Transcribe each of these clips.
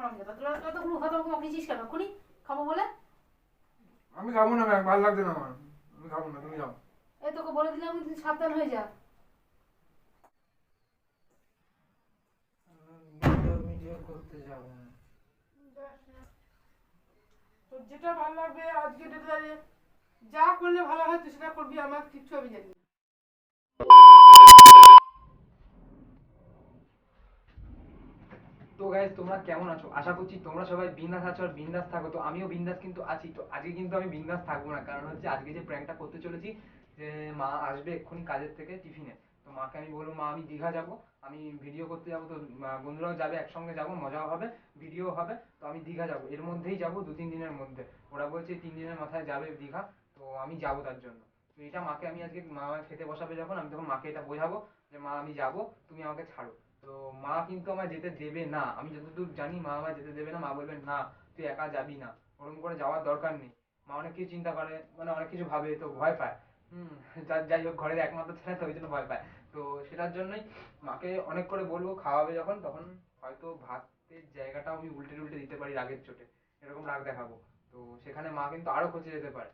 হারামজাদা তোরা এতগুলো ভাত আমাকে মাখিয়েছিস কেন এক্ষুনি খাবো বলে? আমি খাবো না, ভালো লাগছে না আমার, আমি খাবো না, তুমি যাও। এই তোকে বলে দিলাম তুই সাবধান হয়ে যা। ভিডিও করতে যাবো না। তোর যেটা ভালো লাগবে আজকে ডেটে দাঁড়িয়ে যা করলে ভালো হয় তুই সেটা করবি, আমার কিচ্ছু আমি জানি না। তো গাইস তোমরা কেমন আছো? আশা করছি তোমরা সবাই বিন্দাস আছো আর বিন্দাস থাকো। তো আমিও বিন্দাস কিন্তু আছি। তো আজকে কিন্তু আমি বিন্দাস থাকবো না, কারণ হচ্ছে আজকে যে প্র্যাঙ্কটা করতে চলেছি, যে মা আসবে এক্ষুনি কাজের থেকে টিফিনে। তো মাকে আমি বলবো মা আমি দীঘা যাব, আমি ভিডিও করতে যাব। তো বন্ধুরাও যাবে, একসঙ্গে যাব, মজাও হবে, ভিডিও হবে। তো আমি দীঘা যাব, এর মধ্যেই যাব 2-3 দিনের মধ্যে। ওরা বলছে 3 দিনের মাথায় যাবে দীঘা, তো আমি যাব তার জন্য। তো এটা মাকে আমি আজকে, মা খেতে বসাবে যখন, আমি তখন মাকে এটা বোঝাবো যে মা আমি যাব, তুমি আমাকে ছাড়ো। তো মা কিন্তু আমায় যেতে দেবে না, আমি যতদূর জানি মা আমায় যেতে দেবে না। মা বলবেন না তুই একা যাবি না, ওরকম করে যাওয়ার দরকার নেই। মা অনেক কিছু চিন্তা করে, মানে অনেক কিছু ভাবে, তো ভয় পায়। হুম। যাই হোক ঘরের একমাত্র ছেলে তো ওই জন্য ভয় পায়। তো সেটার জন্যই মাকে অনেক করে বলবো, খাওয়াবে যখন তখন হয়তো ভাতের জায়গাটাও আমি উল্টে উল্টে দিতে পারি রাগের চোটে, এরকম রাগ দেখাবো। তো সেখানে মা কিন্তু আরো খচে যেতে পারে।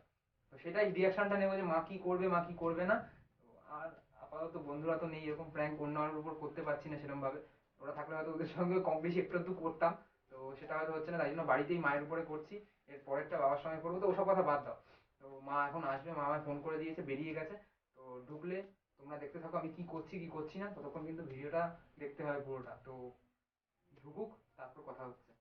তো সেটাই রিয়াকশনটা নেবো যে মা কি করবে, মা কি করবে না। তো আর আপাতত বন্ধুরা তো নেই, এরকম প্র্যাঙ্ক অন্যের উপর করতে পারছি না সেরকম ভাবে। ওরা থাকলে হয়তো ওদের সঙ্গে কম বেশি একটু একটু করতাম। তো সেটা হয়তো হচ্ছে না, তাই জন্য বাড়িতেই মায়ের উপরে করছি। এর পরেরটা বাবার সঙ্গে করবো। তো ওসব কথা বাদ দাও। তো মা এখন আসবে, মা আমায় ফোন করে দিয়েছে, বেরিয়ে গেছে। তো ঢুকলে তোমরা দেখতে থাকো আমি কি করছি কি করছি না, ততক্ষণ কিন্তু ভিডিওটা দেখতে হবে পুরোটা। তো ঢুকুক, তারপর কথা হচ্ছে।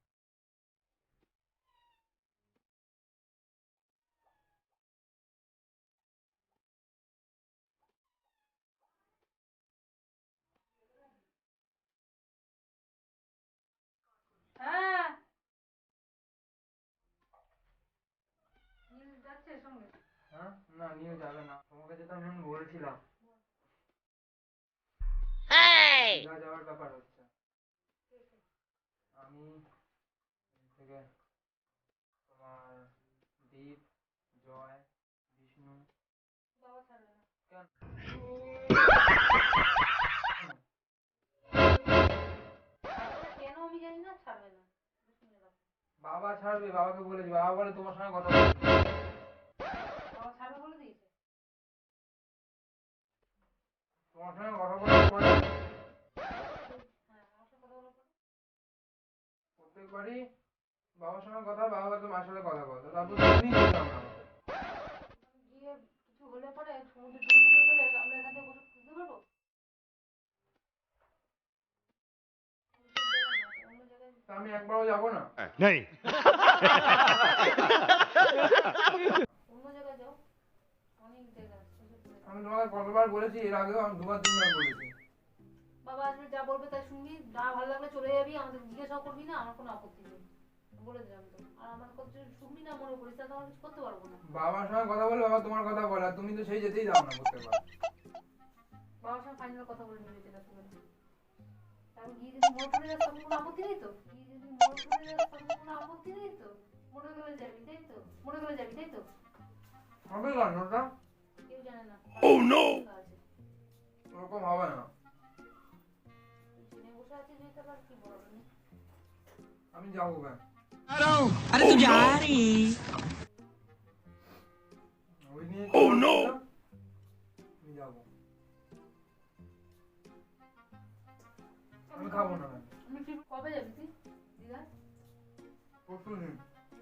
হ্যাঁ নীল যাচ্ছে সঙ্গে? হ্যাঁ, না নিয়ে যাবে না, তোমাকে যেটা আমি বলছিলাম দীঘা যাওয়ার ব্যাপার হচ্ছে। আমি থেকে তোমার দীপ, জয়, বিষ্ণু। বাবা ছাড়বে না। কেন? কেন আমি জানি না, ছাড়বে না। বাবা ছাড়বে, বাবাকে বলেছি, বাবা বলে তোমার সঙ্গে কথা বলতে। বাবা ছাড়বে বলে দিয়েছে। তোমার সঙ্গে কথা বলার পরে হ্যাঁ আমার সাথে কথা বলার পরে প্রত্যেকবারই বাবার সঙ্গে কথা, বাবা বলতো মার সাথে কথা বলতো, তারপর তুমি বলতাম না আমাকে। গিয়ে কিছু হলে পরে সমুদ্রে ডুবে ডুবে গেলে আমরা এখান থেকে বসে বুঝতে পারবো? অন্য জায়গায় তা আমি একবারও যাবো না। नहीं অন্য জায়গায় যাও, অনেক জায়গা আছে সেসব জায়গায়। আমি তোমাকে কতবার বলেছি, এর আগেও আমি 2-3 বার বলেছি। বাবা আসবে, যা বলবে তাই শুনবি, না ভালো লাগলে চলে যাবি, আমাদের জিজ্ঞাসাও করবি না, আমার কোনো আপত্তি নেই, বলে দিলাম তো। আর আমার কথা যদি শুনবি না, মনে করিস তাহলে আমার কিছু করতে পারবো না। বাবার সঙ্গে কথা বলে বাবা তোমার কথা বলে, আর তুমি তো সেই যেতেই দাও না প্রত্যেকবার। বাবার সঙ্গে ফাইনাল কথা বলে নেবে যেটা শুনে। তারপর গিয়ে যদি মোড় পড়ে যাস তখন কোনো আপত্তি নেই তো? গিয়ে যদি মোড় পড়ে যাস তখন কোনো আপত্তি নেই তো? মরে গেলে যাবি তাই তো? মরে গেলে যাবি তাই তো? হবে কেন ওটা? কেউ জানে না। Oh, no! আছে। ওরকম হবে না। তুই জেনে বসে আছিস যে তার আর কি বলার নেই। আমি যাবো কেন? अरे तू जा रही ওই নিয়ে Oh, no! আমি যাবো। আমি খাবো না। আমি ঠিক কবে যাবি তুই দিদা? পরশুদিন।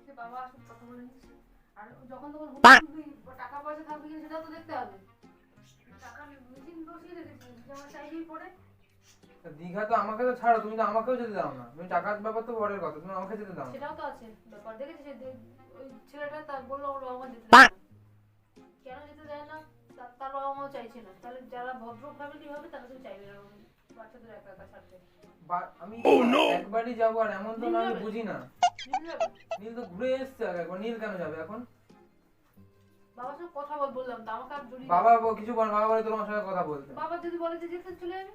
সে বাবা আসুক কথা বলে নিস। আর যখন তখন হুকুম টাকা পয়সা থাকবে কিনা সেটাও তো দেখতে হবে। টাকা মেশিন বসিয়ে রেখেছিস, যদি আমার চাইলেই পড়ে। তা দীঘা তো আমাকে তো ছাড়ো, তুমি তো আমাকেও যেতে দাও না। তুমি টাকার ব্যাপার তো পরের কথা, তুমি আমাকে যেতে দাও না। সেটাও তো আছে ব্যাপার, দেখেছিস ওই ছেলেটা তার বললো ওর বাবা মা যেতে দেয় না। কেন যেতে দেয় না? তার বাবা মাও চাইছে না, তাহলে যারা ভদ্র ফ্যামিলি হবে তারা তো চাইবে না বাচ্চাদের একা একা ছাড়তে। আমি Oh, no! একবারই যাবো, আর এমন তো না আমি বুঝি না। নীল যাবে? নীল তো ঘুরে এসছে আগে একবার, নীল কেন যাবে এখন? বাবার সঙ্গে কথা বললাম তো, আমাকে আর জড়িয়ে বাবা কিছু বল, বাবা বলে তোমার সঙ্গে কথা বলতে। বাবা যদি বলে যে যেতে চলে যাবে,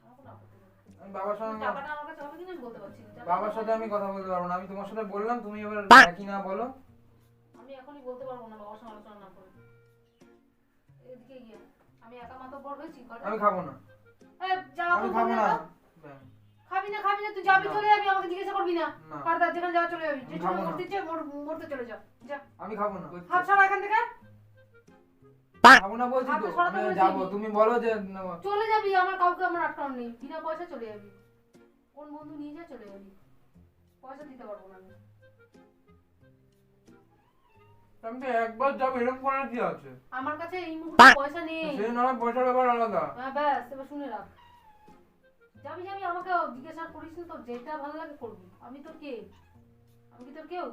আমার কোনো আপত্তি নেই। আমি বাবার সঙ্গে টাকাটা আমার কাছে হবে কিনা আমি বলতে পারছি না। বাবার সাথে আমি কথা বলতে পারবো না। আমি তোমার সাথে বললাম, তুমি এবার কি না বলো। আমি এখনই বলতে পারবো না বাবার সঙ্গে আলোচনা না করে। এদিকে গিয়ে আমি একা মাথা বড় হয়েছি ঘরে। আমি খাবো না, যা আমি খাবো না। খাবি না তুই যাবি, না। চলে যাবি, আমাকে জিজ্ঞাসা করবি না। না। ফার্দার যেখানে যাওয়া চলে যাবি, যে আমি চলে খাবো না। মরতে ইচ্ছে মরতে চলে যা, যা। আমি খাবো না হাত ছাড়া এখান থেকে, খাবো না বলছি তো, হাতে সরাতে আমি বলছি যাবো, আমি। তুমি বলো যে না, চলে যাবি, আমার কাউকে আমার আটকানো নেই, বিনা পয়সা চলে যাবি। কোন বন্ধু নিয়ে যা, চলে যাবি, পয়সা দিতে পারবো না আমি। আমি তো একবার যাবো, এরকম করার কি আছে? আমার কাছে এই মুহূর্তে পয়সা নেই। সেই নয়, পয়সার ব্যাপার আলাদা। হ্যাঁ ব্যাস, এবার শুনে রাখ। যাবি আমাকে জিজ্ঞাসা করিস না, তোর যেটা ভালো লাগে করবি। আমি তোর কে? আমি কি তোর কেউ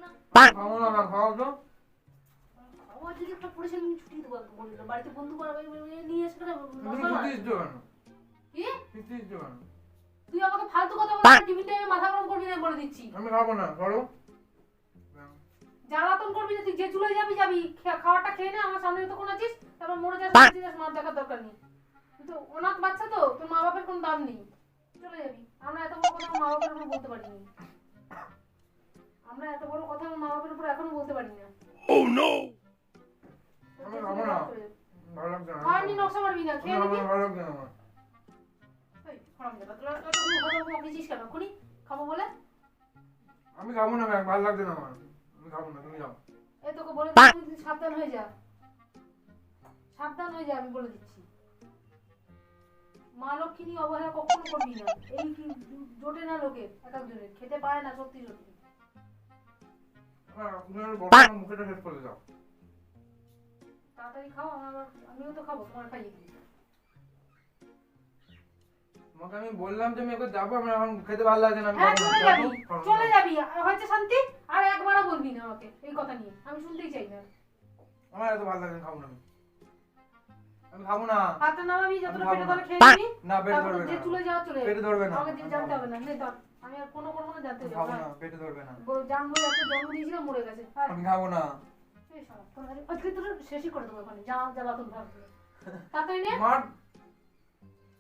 না? আমি খাবো না ম্যাম, খাওয়াও তো। আমার যদি একটা পড়েছে আমি ছুটি দেবো, বললাম বাড়িতে বন্ধু করাবে নিয়ে এসে তুমি মশলা খেতে দিচ্ছ কেন? কি? খেতে দিচ্ছ কেন? তুই আমাকে ফালতু কথা বলছিস, টিভি টাইমে মাথা গরম করবি না বলে দিচ্ছি। আমি খাবো না, করো। জ্বালাতন করবি না, তুই যে চলে যাবি খাওয়াটা খেয়ে নে, আমার সামনে তো কোন আছিস, তারপর মরে যাস মার দেখার দরকার নেই। তুই তো অনাথ বাচ্চা, তো তোর মা বাপের কোনো দাম নেই, চলে যাবি। আমরা এত বড় কথা মা বাপের উপর বলতে পারিনি, আমরা এত বড় কথা মা বাপের উপর এখনো বলতে পারি না। আমি খাবো না, ভালো লাগছে না। খাওয়ার নিয়ে নকশা মারবি না, আমি খেয়ে খাবো নিবি। না, ভালো লাগছে না আমার। এই, হারামজাদা, তোরা এতগুলো কথা বলছিস কেন? এক্ষুনি খাবো বলে? আমি খাবো না ম্যাম, ভালো লাগছে না আমার। আমি খাবো না, তুমি যাও। এই তোকে বলে দিচ্ছি, তুই সাবধান হয়ে যা, সাবধান হয়ে যা, আমি বলে দিচ্ছি। মা লক্ষ্মী নিয়ে অবহেলা কখনো করবি না। এই কি জোটে না লোকের, এক একজনের খেতে পায় না, সত্যি সত্যি। তুমি আর বড় মুখেটা শেষ করে যাও। তাড়াতাড়ি খাও, আমিও তো খাবো, তোমার খাইয়ে দিই। তোমাকে আমি বললাম যে আমি একবার যাবো, আমার এখন খেতে ভালো লাগছে না, আমি হ্যাঁ, খাবো না। চলে যাবি, খাবো না। চলে যাবি, হয়েছে শান্তি। আর একবারও বলবি না আমাকে এই কথা নিয়ে, আমি শুনতেই চাই না। আমার এত ভালো লাগছে না, খাবো না আমি। আমি খাবো না। হাতটা নামাবি, যতটা আমি পেটে খাবো ধরে না। খেয়ে নিবি। না, পেটে তারপর ধরবে যে না। চলে যাওয়া চলে যাবে। পেটে ধরবে না। আমাকে আমি জানতে খাবো হবে না, নে ধর। আমি আর কোনো না জানতে আমি যাবো খাবো না। না, পেটে ধরবে না। জানবো একটা জন্ম দিয়েছিলাম, মরে গেছে। আর আমি খাবো না। এই শালা, আজকে তোর শেষই করে দেবো ওখানে, জ্বালাতন ভাববে। তাড়াতাড়ি নে। মার।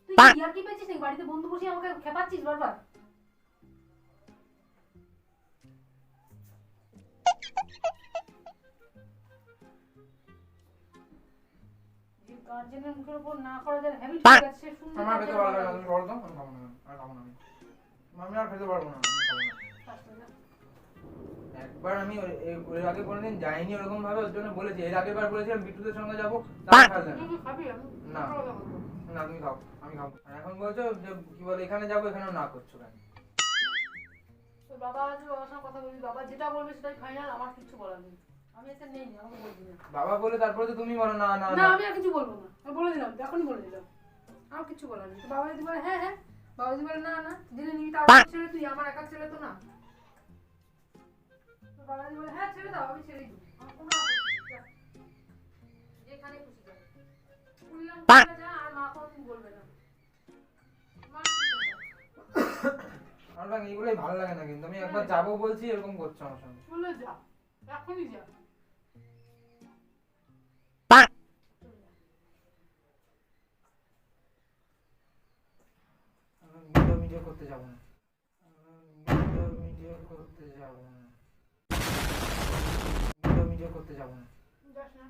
তুই কি আর কি পেয়েছিস নাকি? বাড়িতে বন্ধু বসে আমাকে খেপাচ্ছিস বারবার। যে গার্জেনের মুখের উপর না করা যায় হ্যাবিট হয়ে গেছে, সে শুনতে আমার খেতে ভালো লাগে না, লাগে। তুমি করো তো। আমি খাবো না, আর খাবো না আমি। আমি আর খেতে পারবো না, আমি খাবো না। একবার আমি এর আগে কোনোদিন যাইনি ওরকম ভাবে, ওর জন্য বলেছি। এর আগের বার বলেছিলাম বিট্টুদের সঙ্গে যাবো, তাও খাইলে না। তুই খাবি? আমি না। কথা বলবো। না, তুমি খাও, আমি খাবো। আর এখন বলছো যে কি বলে এখানে যাবো, এখানেও না করছো কেন? তোর বাবা আছে, বাবার সঙ্গে কথা বলবি, বাবা যেটা বলবে সেটাই ফাইনাল, আমার কিছু বলার নেই। আমি এতে নেই, আমাকে বলবি না। বাবা বলে তারপরে তো তুমি বলো না না না, না। আমি আর কিছু বলবো না, আমি বলে দিলাম, এখনই বলে দিলাম, আমার কিছু বলার নেই। তো বাবা যদি বলে হ্যাঁ, বাবা যদি বলে না, জেনে নিবি, তার ছেলে তুই, আমার একার ছেলে তো না। তো বাবা যদি বলে হ্যাঁ ছেড়ে দাও, আমি ছেড়েই দিই, আমার কোনো আপত্তি নেই, যা। যেখানে খুশি যা। শুনলাম কোথায় যা, আর মা কোনোদিন বলবে না। মা কিছু বলবে না। আমার না এগুলোই ভালো লাগে না, কিন্তু আমি একবার যাবো বলছি, এরকম করছো আমার সঙ্গে। চলে যা, এখনই যা। ভিডিও করতে যাবো না, ভিডিও করতে যাবো না, ভিডিও করতে যাবো না। যাস না,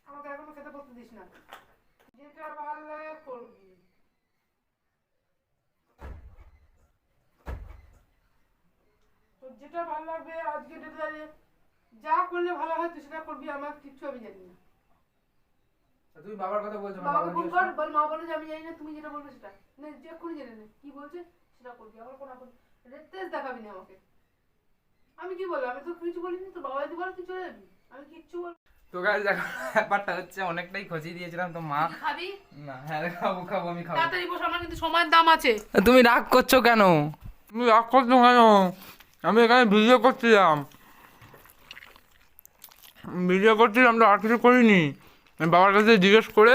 আমাকে এখনো খেতে করতে দিস না। যেটা ভালো লাগে করবি। তোর যেটা ভালো লাগবে আজকে ডেটে দাঁড়িয়ে যা করলে ভালো হয় তুই সেটা করবি, আমার কিচ্ছু আমি জানি না। তা তুমি বাবার কথা বলছো না, বাবাকে বাবা ফোন জিজ্ঞেস কর, করো। বল মা বলে যে আমি জানি না, তুমি যেটা বলবে সেটা নে, যে এক্ষুনি জেনে নে কি বলছে সেটা করবি, আমার কোনো আপত্তি। তেজ দেখাবি না আমাকে। আমি কি বললাম? আমি তো কিছু বলিনি, তো বাবা যদি বলে তুই চলে যাবি, আমি কিচ্ছু বল। তো গাইস দেখো, ব্যাপারটা হচ্ছে অনেকটাই খোঁজিয়ে দিয়েছিলাম, তো মা খাবি না, হ্যাঁ খাবো খাবো, আমি খাবো। তাড়াতাড়ি বস, আমার কিন্তু সময়ের দাম আছে। তুমি রাগ করছো কেন? তুমি রাগ করছো কেন? আমি এখানে ভিডিও করছিলাম, তো আর কিছু করিনি। আমি বাবার কাছে জিজ্ঞেস করে,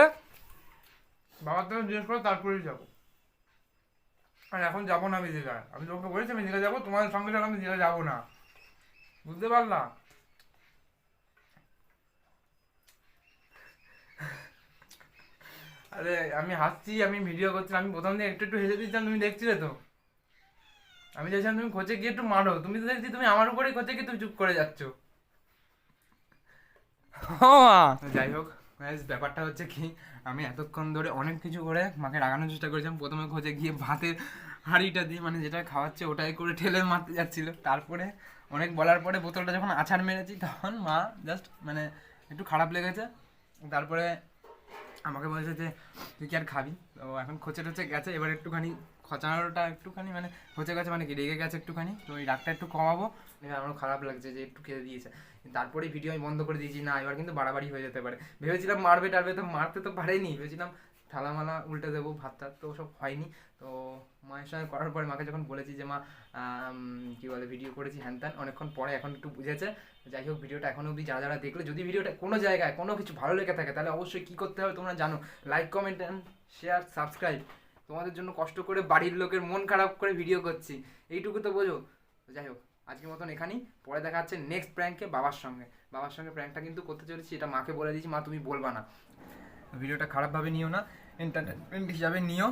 তারপরেই যাবো। আর এখন যাবো না আমি দীঘায়। আমি তোমাকে বলেছি আমি দীঘা যাবো, তোমাদের সঙ্গে সঙ্গে আমি দীঘা যাবো না, বুঝতে পারলা? আরে আমি হাসছি, আমি ভিডিও করছিলাম, আমি প্রথম দিন একটু একটু হেসে দিচ্ছিলাম, তুমি দেখছিলে তো। আমি চাইছিলাম তুমি খোঁচে গিয়ে একটু মারো, তুমি তো দেখছি তুমি আমার উপরেই খোঁচে গিয়ে তুমি চুপ করে যাচ্ছ। যাই হোক, Guys, ব্যাপারটা হচ্ছে কি, আমি এতক্ষণ ধরে অনেক কিছু করে মাকে রাগানোর চেষ্টা করেছিলাম। প্রথমে খোঁজে গিয়ে ভাতের হাঁড়িটা দিয়ে মানে যেটা খাওয়াচ্ছে ওটাই করে ঠেলে মারতে যাচ্ছিল। তারপরে অনেক বলার পরে বোতলটা যখন আছাড় মেরেছি তখন মা জাস্ট মানে একটু খারাপ লেগেছে। তারপরে আমাকে বলছে যে তুই কি আর খাবি? তো এখন খোঁচে টোচে গেছে, এবার একটুখানি খচানোটা একটুখানি মানে খোঁচে গেছে মানে কি রেগে গেছে একটুখানি, তো ওই রাগটা একটু কমাবো। এবার আমারও খারাপ লাগছে যে একটু খেতে দিয়েছে। তারপরেই ভিডিও আমি বন্ধ করে দিয়েছি, না এবার কিন্তু বাড়াবাড়ি হয়ে যেতে পারে। ভেবেছিলাম মারবে টারবে, তো মারতে তো পারেনি, ভেবেছিলাম থালামালা উল্টে দেবো, ভাত টাত, তো ওসব হয়নি। তো মায়ের সঙ্গে করার পরে মাকে যখন বলেছি যে মা কী বলে ভিডিও করেছি হ্যান ত্যান, অনেকক্ষণ পরে এখন একটু বুঝেছে। যাই হোক, ভিডিওটা এখনও অবধি যারা যারা দেখলে, যদি ভিডিওটা কোনো জায়গায় কোনো কিছু ভালো লেগে থাকে তাহলে অবশ্যই কী করতে হবে তোমরা জানো, like comment and share subscribe. তোমাদের জন্য কষ্ট করে বাড়ির লোকের মন খারাপ করে ভিডিও করছি, এইটুকু তো বোঝো। তো যাই হোক, আজকের মতন এখানেই, পরে দেখা যাচ্ছে নেক্সট প্র্যাঙ্কে বাবার সঙ্গে প্র্যাঙ্কটা কিন্তু করতে চলেছি, এটা মাকে বলে দিয়েছি, মা তুমি বলবা না। ভিডিওটা খারাপভাবে নিও না, এন্টারটেনমেন্ট হিসাবে নিও।